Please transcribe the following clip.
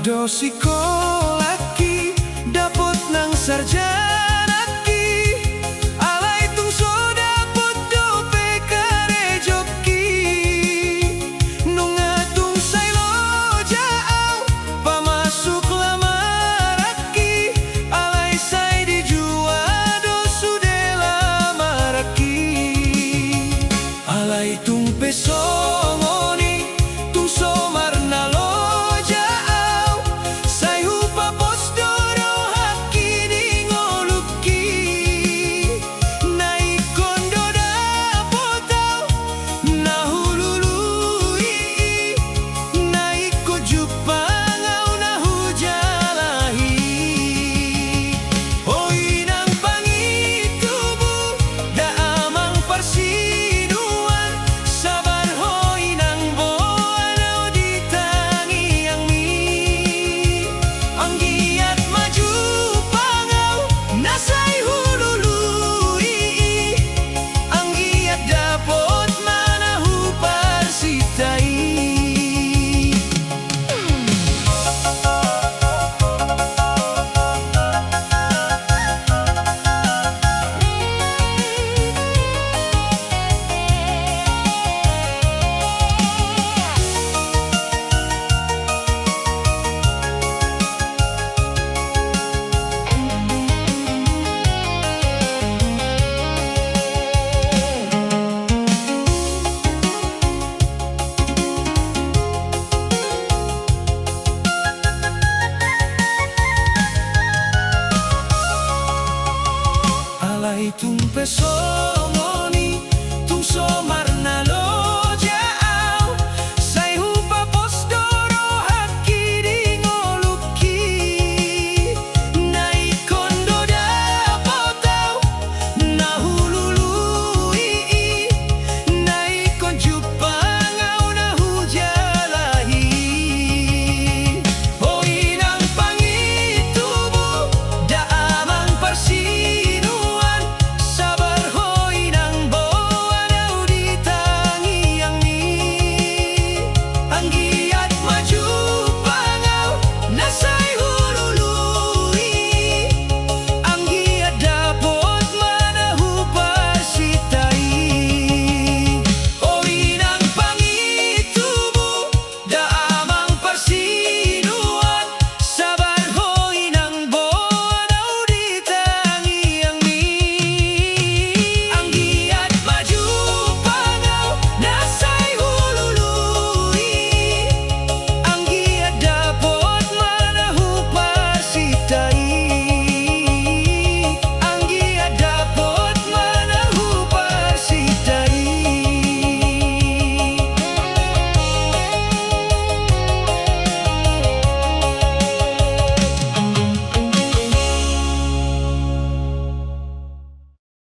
do sikola ki dapot nang sarjana ki alai tung so dapot do pekarejo ki nunga tung sailo jao pamasuk lamaran ki alai sai dijua do sudah lamaran ki alai tung pesongoni tung somarna lo jao sai hupa posdoro haki di ngoluki nai kondo dapotau nahulului nai ko jupangau nahujalahi hoi nang pangitubu da amang persiduan sabar hoi nang boanau ditangi yang mi ang giat maju pangau nasai hulului ang giat dapot manahu parsitai alai tung pesongo